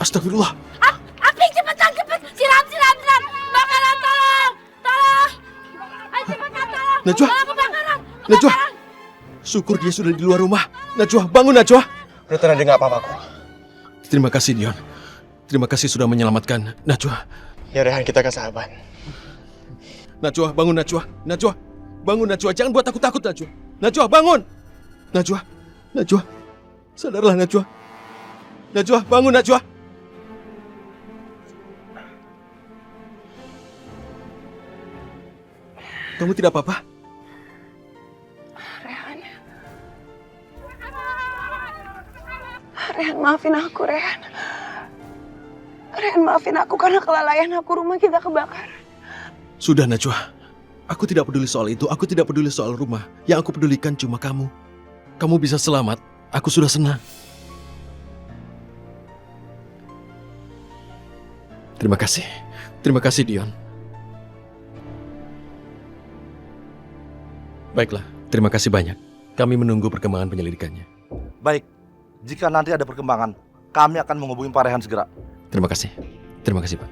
Astagfirullah. Apik, cepetan. Siram. Kebakaran, tolong. Ayo cepetan, tolong. Najwa. Tolong kebakaran. Najwa. Syukur dia sudah di luar rumah. Najwa, bangun Najwa. Udah tenang, dia nggak apa-apa kok. Terima kasih Dion. Terima kasih sudah menyelamatkan Najwa. Ya Rehan, kita kan sahabat. Najwa, bangun Najwa. Najwa, bangun Najwa. Jangan buat aku takut Najwa. Najwa, bangun. Najwa. Sadarlah Najwa. Najwa, bangun Najwa. Kamu tidak apa-apa? Rehan, maafin aku, Rehan. Rehan, maafin aku karena kelalaian aku, rumah kita kebakaran. Sudah Najwa. Aku tidak peduli soal itu. Aku tidak peduli soal rumah. Yang aku pedulikan cuma kamu. Kamu bisa selamat. Aku sudah senang. Terima kasih. Terima kasih Dion. Baiklah, terima kasih banyak. Kami menunggu perkembangan penyelidikannya. Baik, jika nanti ada perkembangan, kami akan menghubungi Pak Rehan segera. Terima kasih. Terima kasih, Pak.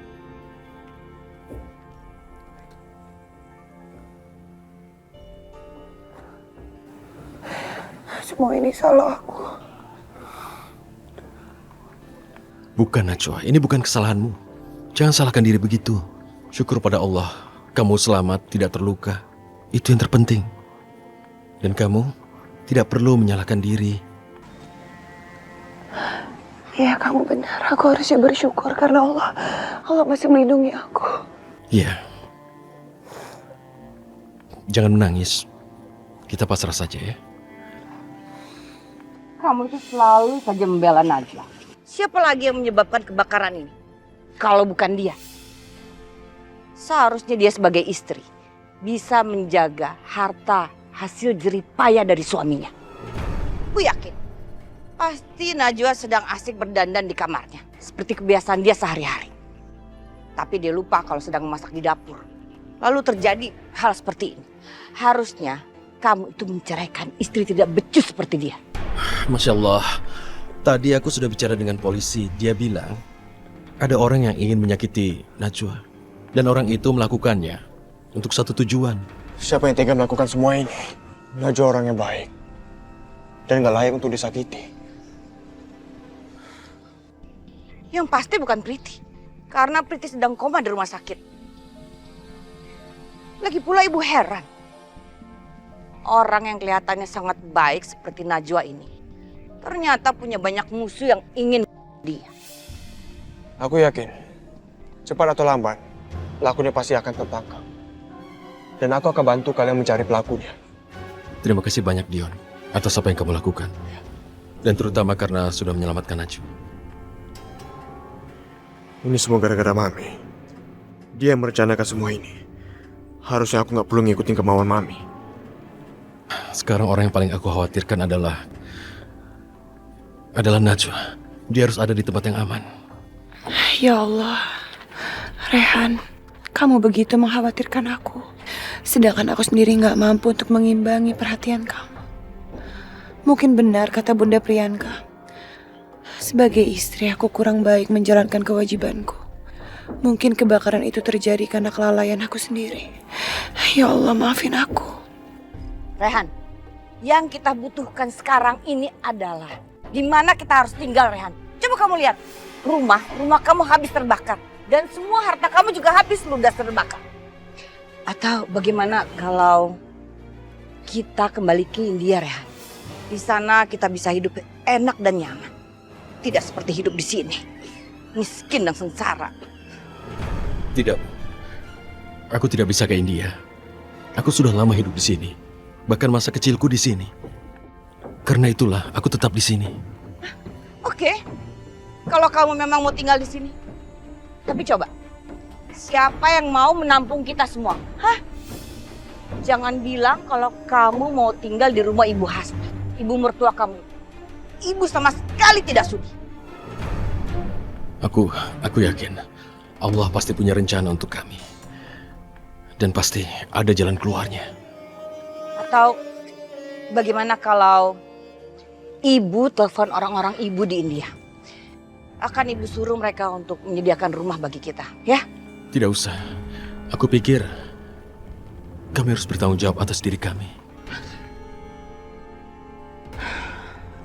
Semua ini salah aku. Bukan, Najwa. Ini bukan kesalahanmu. Jangan salahkan diri begitu. Syukur pada Allah, kamu selamat, tidak terluka. Itu yang terpenting. Dan kamu tidak perlu menyalahkan diri. Iya, kamu benar. Aku harusnya bersyukur karena Allah masih melindungi aku. Iya. Jangan menangis. Kita pasrah saja ya. Kamu itu selalu saja membela Najwa. Siapa lagi yang menyebabkan kebakaran ini? Kalau bukan dia. Seharusnya dia sebagai istri bisa menjaga harta hasil jerih payah dari suaminya. Aku yakin pasti Najwa sedang asik berdandan di kamarnya seperti kebiasaan dia sehari-hari. Tapi dia lupa kalau sedang memasak di dapur. Lalu terjadi hal seperti ini. Harusnya kamu itu menceraikan istri tidak becus seperti dia. Masya Allah. Tadi aku sudah bicara dengan polisi. Dia bilang ada orang yang ingin menyakiti Najwa. Dan orang itu melakukannya untuk satu tujuan. Siapa yang tega melakukan semua ini? Najwa orang yang baik. Dan nggak layak untuk disakiti. Yang pasti bukan Priti. Karena Priti sedang koma di rumah sakit. Lagi pula ibu heran. Orang yang kelihatannya sangat baik seperti Najwa ini ternyata punya banyak musuh yang ingin dia. Aku yakin, cepat atau lambat, pelakunya pasti akan tertangkap. Dan aku akan bantu kalian mencari pelakunya. Terima kasih banyak Dion atas apa yang kamu lakukan. Dan terutama karena sudah menyelamatkan Najwa. Ini semua gara-gara Mami. Dia yang merencanakan semua ini. Harusnya aku nggak perlu ngikutin kemauan Mami. Sekarang orang yang paling aku khawatirkan adalah Najwa. Dia harus ada di tempat yang aman. Ya Allah, Rehan, kamu begitu mengkhawatirkan aku. Sedangkan aku sendiri gak mampu untuk mengimbangi perhatian kamu. Mungkin benar kata Bunda Priyanka. Sebagai istri aku kurang baik menjalankan kewajibanku. Mungkin kebakaran itu terjadi karena kelalaian aku sendiri. Ya Allah, maafin aku. Rehan, yang kita butuhkan sekarang ini adalah di mana kita harus tinggal, Rehan. Coba kamu lihat, rumah kamu habis terbakar. Dan semua harta kamu juga habis ludas terbakar. Atau bagaimana kalau kita kembali ke India, Rehan? Di sana kita bisa hidup enak dan nyaman. Tidak seperti hidup di sini. Miskin dan sengsara. Tidak. Aku tidak bisa ke India. Aku sudah lama hidup di sini. Bahkan masa kecilku di sini. Karena itulah aku tetap di sini. Oke. Kalau kamu memang mau tinggal di sini. Tapi coba, siapa yang mau menampung kita semua? Hah? Jangan bilang kalau kamu mau tinggal di rumah Ibu Hasna, ibu mertua kamu. Ibu sama sekali tidak sudi. Aku yakin Allah pasti punya rencana untuk kami. Dan pasti ada jalan keluarnya. Atau bagaimana kalau ibu telepon orang-orang ibu di India? akan ibu suruh mereka untuk menyediakan rumah bagi kita, ya? Tidak usah. Aku pikir kami harus bertanggung jawab atas diri kami.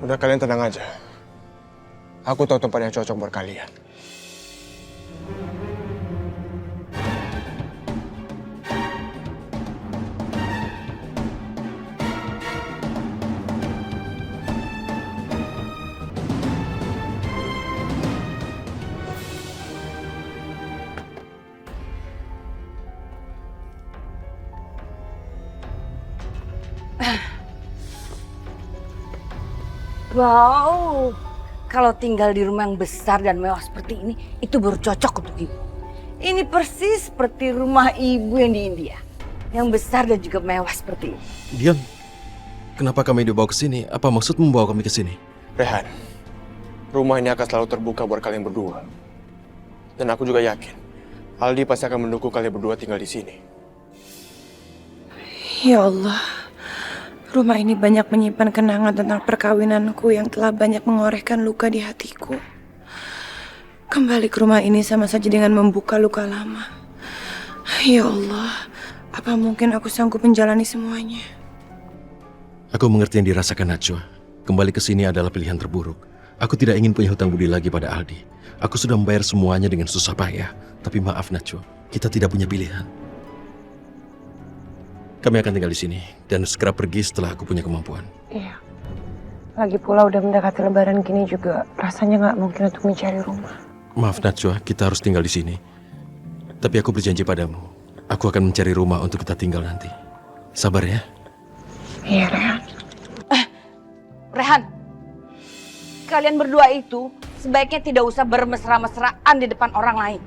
Udah kalian tenang aja. Aku tahu tempat yang cocok buat kalian. Wow, kalau tinggal di rumah yang besar dan mewah seperti ini, itu baru cocok untuk ibu. Ini persis seperti rumah ibu yang di India. Yang besar dan juga mewah seperti ini. Diam. Kenapa kami dibawa ke sini? Apa maksud membawa kami ke sini? Rehan, rumah ini akan selalu terbuka buat kalian berdua. Dan aku juga yakin, Aldi pasti akan mendukung kalian berdua tinggal di sini. Ya Allah, rumah ini banyak menyimpan kenangan tentang perkawinanku yang telah banyak mengorehkan luka di hatiku. Kembali ke rumah ini sama saja dengan membuka luka lama. Ya Allah, apa mungkin aku sanggup menjalani semuanya? Aku mengerti yang dirasakan Najwa. Kembali ke sini adalah pilihan terburuk. Aku tidak ingin punya hutang budi lagi pada Aldi. Aku sudah membayar semuanya dengan susah payah. Tapi maaf Najwa, kita tidak punya pilihan. Kami akan tinggal di sini dan segera pergi setelah aku punya kemampuan. Iya. Lagi pula udah mendekati lebaran gini juga rasanya nggak mungkin untuk mencari rumah. Maaf Najwa, kita harus tinggal di sini. Tapi aku berjanji padamu, aku akan mencari rumah untuk kita tinggal nanti. Sabar ya. Iya, Rehan. Rehan, kalian berdua itu sebaiknya tidak usah bermesra-mesraan di depan orang lain.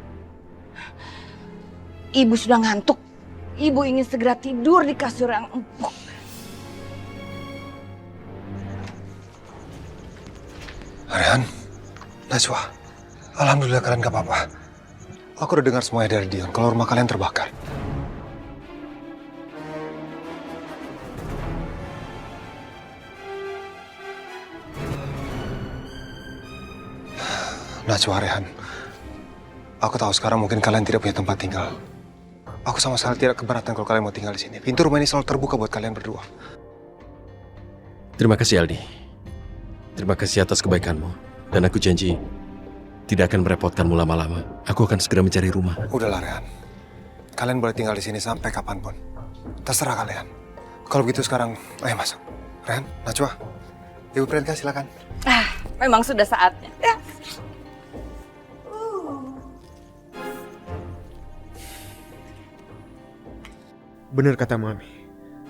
Ibu sudah ngantuk. Ibu ingin segera tidur di kasur yang empuk. Rehan, Najwa, alhamdulillah kalian gak apa-apa. Aku udah dengar semuanya dari Dion kalau rumah kalian terbakar. Najwa, Rehan, aku tahu sekarang mungkin kalian tidak punya tempat tinggal. Aku sama sekali tidak keberatan kalau kalian mau tinggal di sini. Pintu rumah ini selalu terbuka buat kalian berdua. Terima kasih Aldi. Terima kasih atas kebaikanmu. Dan aku janji tidak akan merepotkanmu lama-lama. Aku akan segera mencari rumah. Udahlah, Rehan. Kalian boleh tinggal di sini sampai kapanpun. Terserah kalian. Kalau begitu sekarang, ayo masuk. Rehan, Najwa, Ibu Priyanka silakan. Memang sudah saatnya. Ya. Benar kata Mami.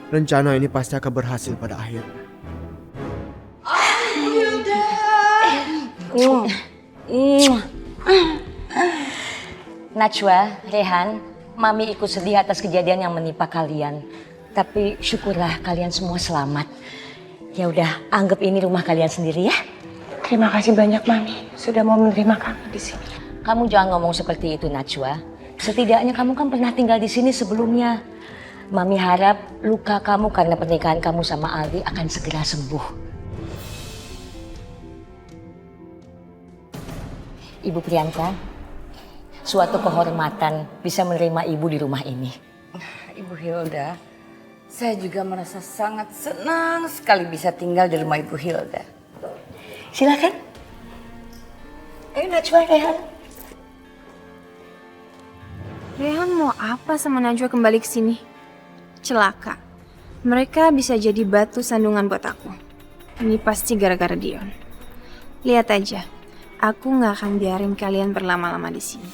Rencana ini pasti akan berhasil pada akhirnya. Najwa, Rehan, Mami ikut sedih atas kejadian yang menimpa kalian. Tapi syukurlah kalian semua selamat. Ya udah, anggap ini rumah kalian sendiri ya. Terima kasih banyak, Mami. Sudah mau menerima kami di sini. Kamu jangan ngomong seperti itu, Najwa. Setidaknya kamu kan pernah tinggal di sini sebelumnya. Mami harap luka kamu karena pernikahan kamu sama Aldi akan segera sembuh. Ibu Priyanka, suatu kehormatan bisa menerima ibu di rumah ini. Ibu Hilda, saya juga merasa sangat senang sekali bisa tinggal di rumah Ibu Hilda. Silakan. Ayo Najwa, Rehan. Rehan mau apa sama Najwa kembali ke sini? Celaka. Mereka bisa jadi batu sandungan buat aku. Ini pasti gara-gara Dion. Lihat aja, aku nggak akan biarin kalian berlama-lama di sini.